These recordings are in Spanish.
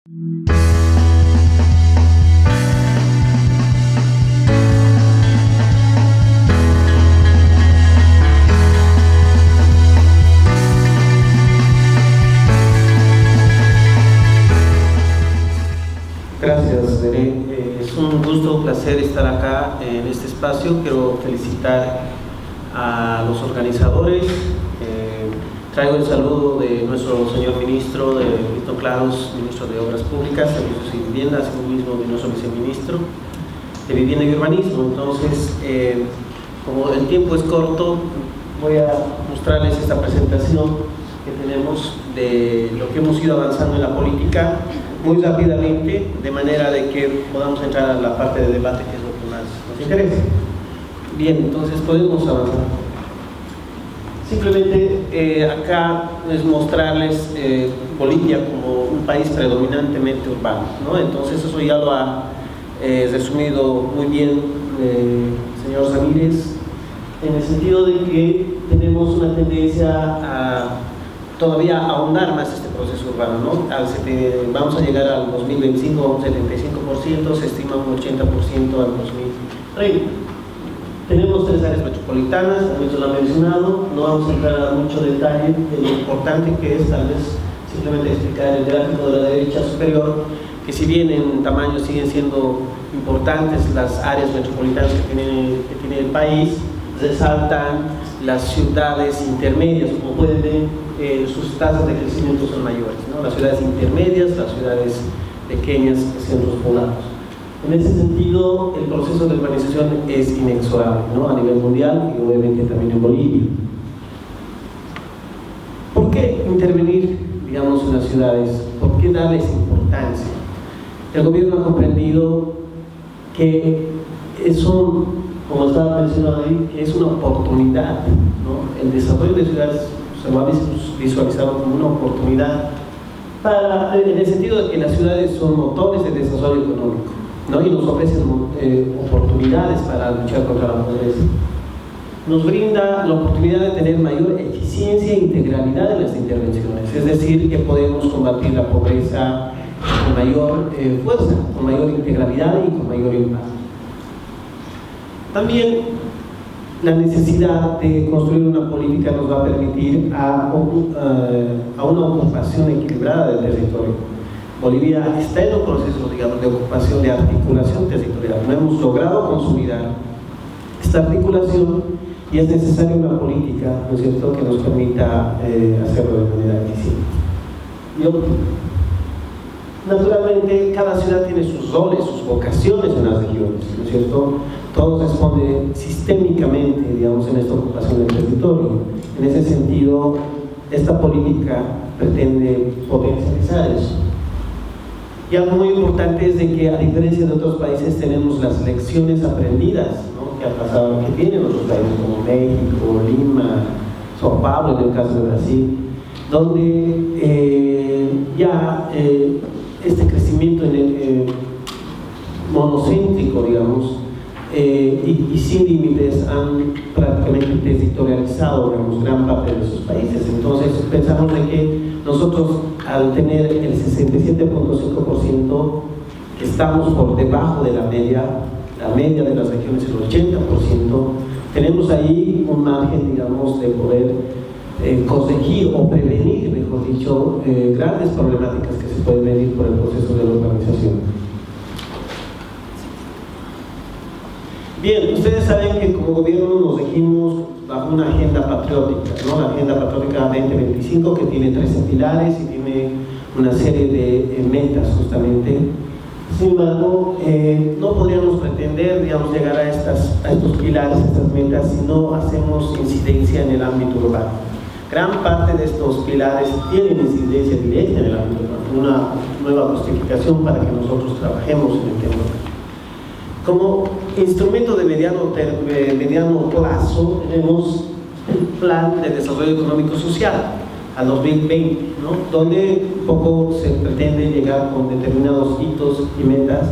Gracias, Derek. Es un gusto, un placer estar acá en este espacio. Quiero felicitar a los organizadores. Traigo el saludo de nuestro señor ministro, de Víctor Claros, ministro de Obras Públicas, Servicios y Vivienda, así mismo de nuestro viceministro de Vivienda y Urbanismo. Entonces, como el tiempo es corto, voy a mostrarles esta presentación que tenemos de lo que hemos ido avanzando en la política muy rápidamente, de manera de que podamos entrar a la parte de debate, que es lo que más nos interesa. Bien, entonces podemos avanzar. Simplemente acá es mostrarles Bolivia como un país predominantemente urbano, ¿no? Entonces eso ya lo ha resumido muy bien el señor Ramírez, en el sentido de que tenemos una tendencia a todavía ahondar más este proceso urbano, ¿no? Vamos a llegar al 2025 a un 75%, se estima un 80% al 2030. Tenemos 3 áreas metropolitanas, también se lo ha mencionado, no vamos a entrar a mucho detalle de lo importante que es, tal vez simplemente explicar el gráfico de la derecha superior, que si bien en tamaño siguen siendo importantes las áreas metropolitanas que tiene el país, resaltan las ciudades intermedias. Como pueden ver, sus tasas de crecimiento son mayores, ¿no? Las ciudades intermedias, las ciudades pequeñas, centros poblados. En ese sentido, el proceso de urbanización es inexorable, ¿no? A nivel mundial y obviamente también en Bolivia. ¿Por qué intervenir, digamos, en las ciudades? ¿Por qué darles importancia? El gobierno ha comprendido que son, como estaba mencionado ahí, que es una oportunidad, ¿no? El desarrollo de ciudades se va visualizado como una oportunidad en el sentido de que las ciudades son motores de desarrollo económico, ¿no? Y nos ofrecen oportunidades para luchar contra la pobreza. Nos brinda la oportunidad de tener mayor eficiencia e integralidad en las intervenciones, es decir, que podemos combatir la pobreza con mayor fuerza, con mayor integralidad y con mayor impacto. También la necesidad de construir una política nos va a permitir a una ocupación equilibrada del territorio. Bolivia está en un proceso, digamos, de ocupación, de articulación territorial. No hemos logrado consolidar esta articulación y es necesaria una política, ¿no es cierto?, que nos permita hacerlo de manera eficiente. Naturalmente, cada ciudad tiene sus roles, sus vocaciones en las regiones, ¿no es cierto? Todo responde sistémicamente, digamos, en esta ocupación del territorio. En ese sentido, esta política pretende potencializar eso. Y algo muy importante es de que, a diferencia de otros países, tenemos las lecciones aprendidas, ¿no?, que ha pasado, que tienen otros países como México, Lima, São Paulo, en el caso de Brasil, donde este crecimiento monocéntrico, digamos, y sin límites han prácticamente territorializado, digamos, gran parte de sus países. Entonces pensamos de que nosotros, al tener el 67.5%, estamos por debajo de la media de las regiones, el 80%, tenemos ahí un margen, digamos, de poder corregir o prevenir, mejor dicho, grandes problemáticas que se pueden venir por el proceso de la urbanización. Bien, ustedes saben que como gobierno nos regimos bajo una agenda patriótica, ¿no? La Agenda Patriótica 2025, que tiene 13 pilares y tiene una serie de metas, justamente. Sin embargo, no podríamos pretender, digamos, llegar a estos pilares, a estas metas, si no hacemos incidencia en el ámbito urbano. Gran parte de estos pilares tienen incidencia directa en el ámbito urbano, una nueva justificación para que nosotros trabajemos en el tema urbano. Como instrumento de mediano plazo, tenemos el Plan de Desarrollo Económico Social al 2020, ¿no?, donde un poco se pretende llegar con determinados hitos y metas,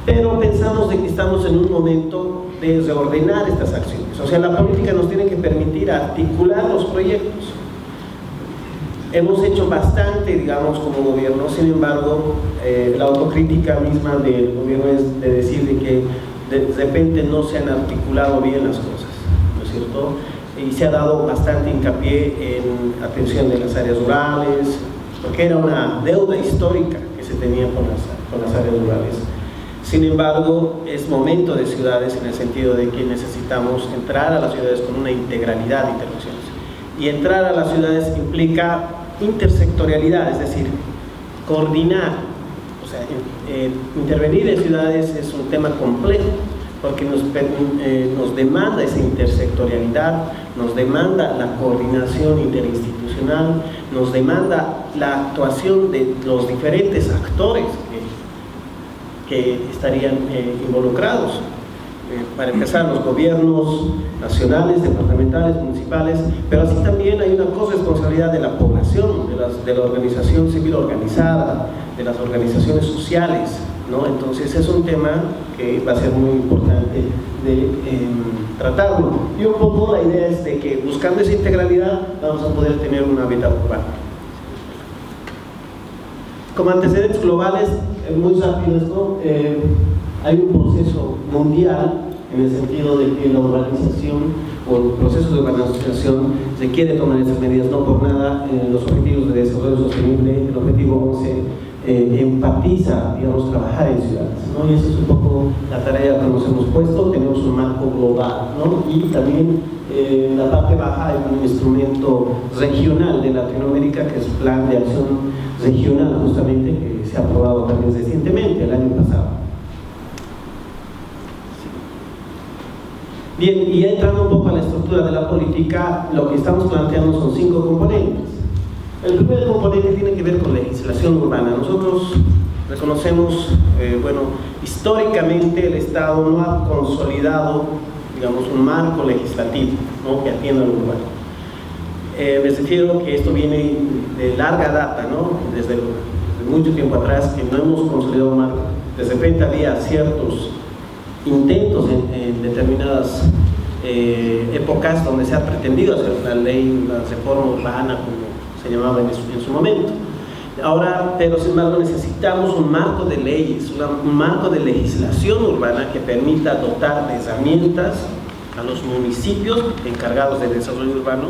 pero pensamos de que estamos en un momento de reordenar estas acciones. O sea, la política nos tiene que permitir articular los proyectos. Hemos hecho bastante, digamos, como gobierno. Sin embargo, la autocrítica misma del gobierno es de decir de que de repente no se han articulado bien las cosas, ¿no es cierto? Y se ha dado bastante hincapié en atención de las áreas rurales, porque era una deuda histórica que se tenía con las áreas rurales. Sin embargo, es momento de ciudades en el sentido de que necesitamos entrar a las ciudades con una integralidad de intervenciones. Y entrar a las ciudades implica intersectorialidad, es decir, coordinar. O sea, intervenir en ciudades es un tema complejo porque nos demanda esa intersectorialidad, nos demanda la coordinación interinstitucional, nos demanda la actuación de los diferentes actores que estarían involucrados. Para empezar, los gobiernos nacionales, departamentales, municipales, pero así también hay una corresponsabilidad de la población, de la organización civil organizada, de las organizaciones sociales, ¿no? Entonces es un tema que va a ser muy importante de tratarlo. Y un poco la idea es de que buscando esa integralidad vamos a poder tener una vida urbana. Como antecedentes globales, muy rápido esto, hay un proceso mundial en el sentido de que la urbanización o el proceso de urbanización requiere tomar esas medidas. No por nada los objetivos de desarrollo sostenible, el objetivo 11 empatiza, digamos, trabajar en ciudades, ¿no? Y esa es un poco la tarea que nos hemos puesto. Tenemos un marco global, ¿no? Y también en la parte baja hay un instrumento regional de Latinoamérica que es Plan de Acción Regional, justamente, que se ha aprobado también recientemente, el año pasado. Bien, y entrando un poco a la estructura de la política, lo que estamos planteando son 5 componentes. El primer componente tiene que ver con legislación urbana. Nosotros reconocemos, bueno, históricamente el Estado no ha consolidado, digamos, un marco legislativo, ¿no?, que atienda al urbano. Me refiero que esto viene de larga data, ¿no?, desde mucho tiempo atrás, que no hemos consolidado un marco. De repente había ciertos intentos en determinadas épocas donde se ha pretendido hacer una ley, una reforma urbana, como se llamaba en su momento. Ahora, pero sin embargo, necesitamos un marco de leyes, un marco de legislación urbana que permita dotar de herramientas a los municipios encargados del desarrollo urbano,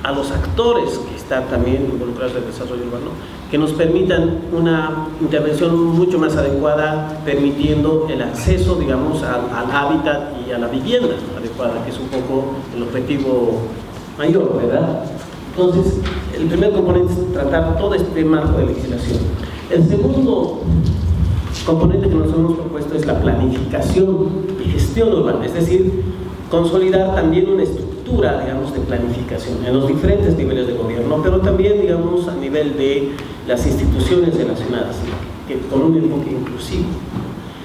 a los actores que están también involucrados en el desarrollo urbano, que nos permitan una intervención mucho más adecuada, permitiendo el acceso, digamos, al hábitat y a la vivienda adecuada, que es un poco el objetivo mayor, ¿verdad? Entonces, el primer componente es tratar todo este marco de legislación. El segundo componente que nos hemos propuesto es la planificación y gestión urbana, es decir, consolidar también una estructura, digamos, de planificación en los diferentes niveles de gobierno, pero también, digamos, a nivel de las instituciones relacionadas, con un enfoque inclusivo.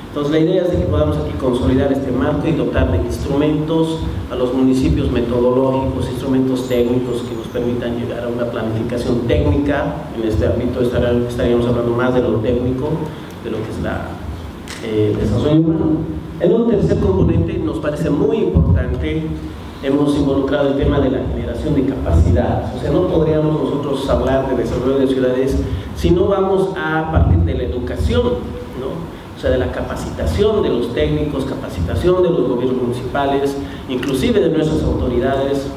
Entonces, la idea es de que podamos aquí consolidar este marco y dotar de instrumentos a los municipios metodológicos, instrumentos técnicos que nos permitan llegar a una planificación técnica. En este ámbito estaríamos hablando más de lo técnico, de lo que es el desarrollo humano. En un tercer componente nos parece muy importante, hemos involucrado el tema de la generación de capacidades. O sea, no podríamos nosotros hablar de desarrollo de ciudades si no vamos a partir de la educación, ¿no? O sea, de la capacitación de los técnicos, capacitación de los gobiernos municipales, inclusive de nuestras autoridades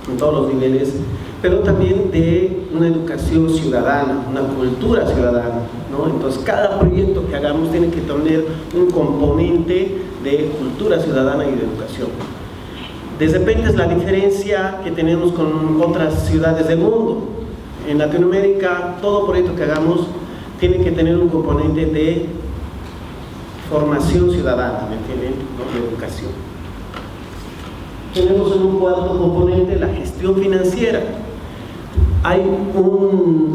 en todos los niveles, pero también de una educación ciudadana, una cultura ciudadana, ¿no? Entonces, cada proyecto que hagamos tiene que tener un componente de cultura ciudadana y de educación. De repente es la diferencia que tenemos con otras ciudades del mundo. En Latinoamérica, todo proyecto que hagamos tiene que tener un componente de formación ciudadana, ¿me entienden?, ¿no?, de educación. Tenemos en un cuarto componente la gestión financiera.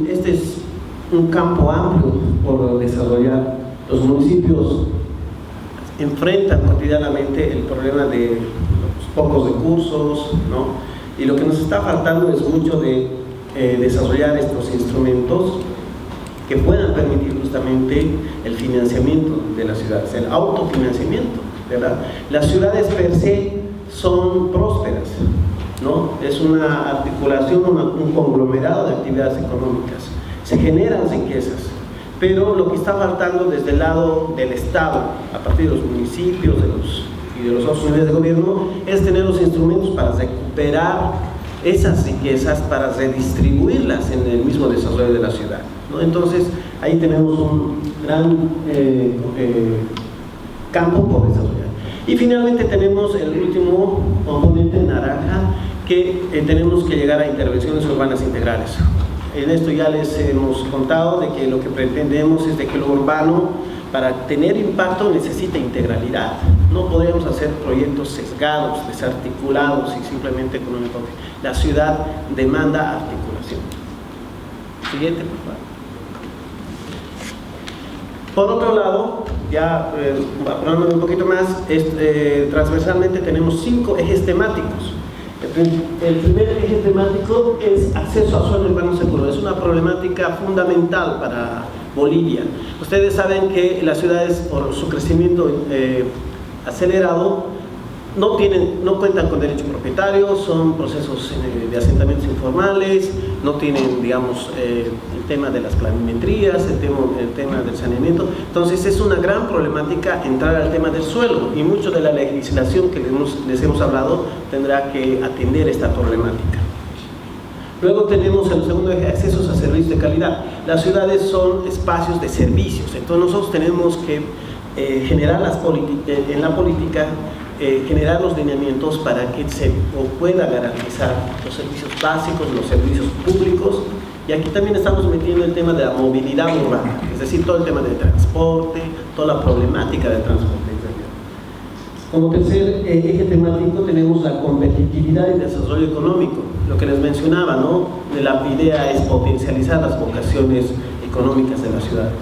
Este es un campo amplio por desarrollar. Los municipios enfrentan cotidianamente el problema de los pocos recursos, ¿no? Y lo que nos está faltando es mucho de desarrollar estos instrumentos que puedan permitir justamente el financiamiento de las ciudades, el autofinanciamiento, ¿verdad? Las ciudades per se son prósperas ¿no? Es una articulación, un conglomerado de actividades económicas. Se generan riquezas, pero lo que está faltando desde el lado del Estado, a partir de los municipios y de los otros niveles de gobierno, es tener los instrumentos para recuperar esas riquezas, para redistribuirlas en el mismo desarrollo de la ciudad, ¿no? Entonces, ahí tenemos un gran campo por desarrollar. Y finalmente tenemos el último componente naranja, que tenemos que llegar a intervenciones urbanas integrales. En esto ya les hemos contado de que lo que pretendemos es de que lo urbano, para tener impacto, necesita integralidad. No podemos hacer proyectos sesgados, desarticulados y simplemente con un enfoque. La ciudad demanda articulación. Siguiente, por favor. Por otro lado, ya apurando un poquito más, transversalmente tenemos 5 ejes temáticos. El primer eje temático es acceso a suelo urbano seguro. Es una problemática fundamental para Bolivia. Ustedes saben que las ciudades, por su crecimiento acelerado, no cuentan con derecho propietario, son procesos de asentamientos informales, no tienen, digamos, el tema de las planimetrías, el tema del saneamiento. Entonces es una gran problemática entrar al tema del suelo, y mucho de la legislación que les hemos hablado tendrá que atender esta problemática. Luego tenemos el segundo eje, accesos a servicios de calidad. Las ciudades son espacios de servicios, entonces nosotros tenemos que generar en la política, generar los lineamientos para que se pueda garantizar los servicios básicos, los servicios públicos. Y aquí también estamos metiendo el tema de la movilidad urbana, es decir, todo el tema del transporte, toda la problemática del transporte. Como tercer eje temático tenemos la competitividad y desarrollo económico, lo que les mencionaba, ¿no? La idea es potencializar las vocaciones económicas de las ciudades.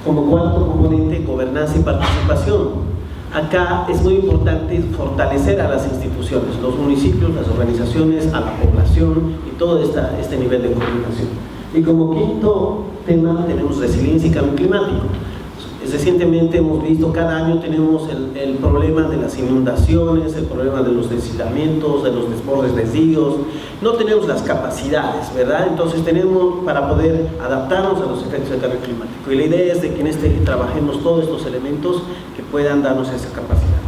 Como cuarto componente, gobernanza y participación. Acá es muy importante fortalecer a las instituciones, los municipios, las organizaciones, a la población y todo este nivel de coordinación. Y como quinto tema tenemos resiliencia y cambio climático. Recientemente hemos visto, cada año tenemos el problema de las inundaciones, el problema de los deslizamientos, de los desbordes de ríos. No tenemos las capacidades, ¿verdad? Entonces tenemos para poder adaptarnos a los efectos del cambio climático. Y la idea es de que en este trabajemos todos estos elementos que puedan darnos esa capacidad.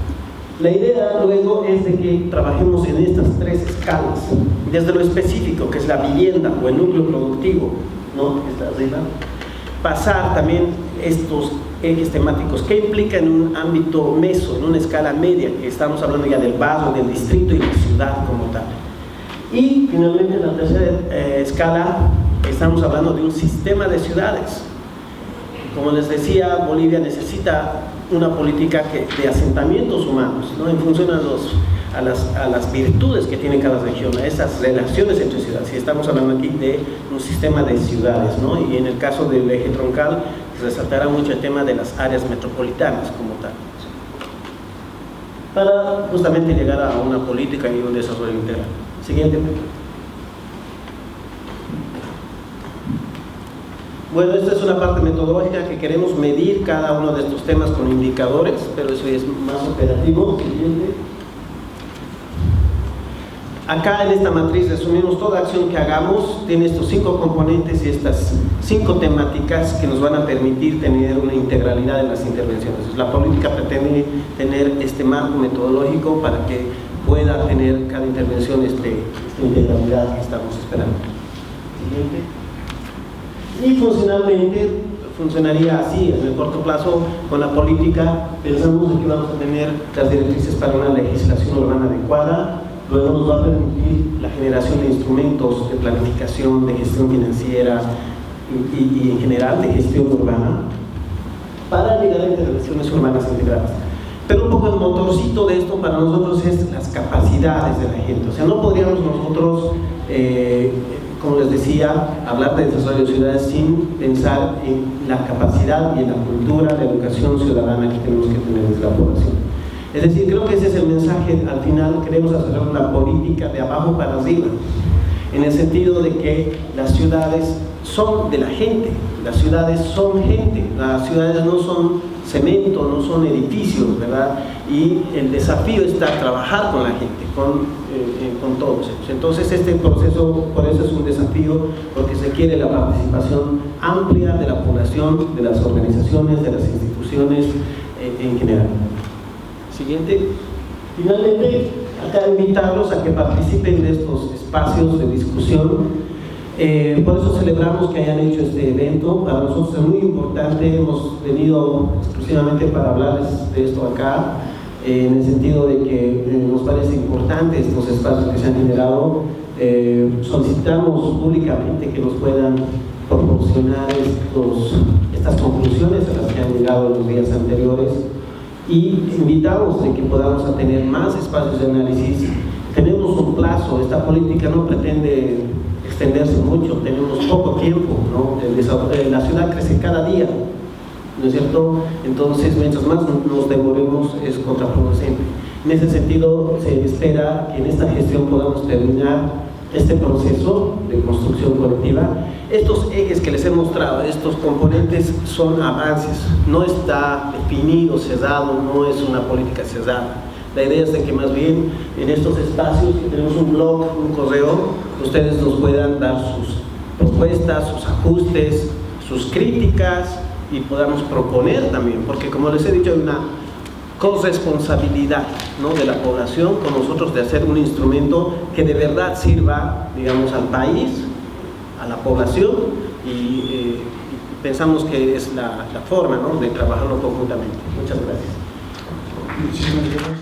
La idea luego es de que trabajemos en estas 3 escalas, desde lo específico, que es la vivienda o el núcleo productivo, ¿no? Está arriba. Pasar también estos ejes temáticos que implica en un ámbito meso, en una escala media, que estamos hablando ya del barrio, del distrito y la ciudad como tal. Y finalmente en la tercera escala estamos hablando de un sistema de ciudades. Como les decía, Bolivia necesita una política de asentamientos humanos, ¿no? En función a las virtudes que tiene cada región, a esas relaciones entre ciudades. Y estamos hablando aquí de un sistema de ciudades, ¿no? Y en el caso del eje troncal resaltará mucho el tema de las áreas metropolitanas como tal, para justamente llegar a una política y un desarrollo integral. Siguiente. Bueno, esta es una parte metodológica que queremos medir cada uno de estos temas con indicadores, pero eso es más operativo. Siguiente. Acá en esta matriz resumimos toda acción que hagamos, tiene estos 5 componentes y estas 5 temáticas que nos van a permitir tener una integralidad en las intervenciones. La política pretende tener este marco metodológico para que pueda tener cada intervención esta integralidad que estamos esperando. Siguiente. Y funcionalmente funcionaría así, en el corto plazo, con la política pensamos que vamos a tener las directrices para una legislación urbana adecuada. Luego nos va a permitir la generación de instrumentos de planificación, de gestión financiera y en general de gestión urbana para llegar a intervenciones urbanas integradas. Pero un poco el motorcito de esto para nosotros es las capacidades de la gente. O sea, no podríamos nosotros, como les decía, hablar de desarrollo de ciudades sin pensar en la capacidad y en la cultura de educación ciudadana que tenemos que tener desde la población. Es decir, creo que ese es el mensaje. Al final queremos hacer una política de abajo para arriba, en el sentido de que las ciudades son de la gente, las ciudades son gente, las ciudades no son cemento, no son edificios, ¿verdad? Y el desafío está trabajar con la gente, con con todos ellos. Entonces este proceso por eso es un desafío, porque se quiere la participación amplia de la población, de las organizaciones, de las instituciones en general. Siguiente. Finalmente, acá invitarlos a que participen de estos espacios de discusión. Por eso celebramos que hayan hecho este evento. Para nosotros es muy importante, hemos venido exclusivamente para hablarles de esto acá, en el sentido de que nos parece importante estos espacios que se han generado. Solicitamos públicamente que nos puedan proporcionar estas conclusiones a las que han llegado en los días anteriores, y invitamos de que podamos a tener más espacios de análisis. Tenemos un plazo, esta política no pretende extenderse mucho, tenemos poco tiempo, ¿no? La ciudad crece cada día, ¿no es cierto? Entonces, mientras más nos demoremos es contraproducente. En ese sentido, se espera que en esta gestión podamos terminar este proceso de construcción colectiva. Estos ejes que les he mostrado, estos componentes son avances, no está definido, cerrado, no es una política cerrada. La idea es de que más bien en estos espacios, que tenemos un blog, un correo, ustedes nos puedan dar sus propuestas, sus ajustes, sus críticas, y podamos proponer también, porque como les he dicho, hay una corresponsabilidad, ¿no?, de la población con nosotros, de hacer un instrumento que de verdad sirva, digamos, al país, a la población, y pensamos que es la forma, ¿no?, de trabajarlo conjuntamente. Muchas gracias. Muchísimas gracias.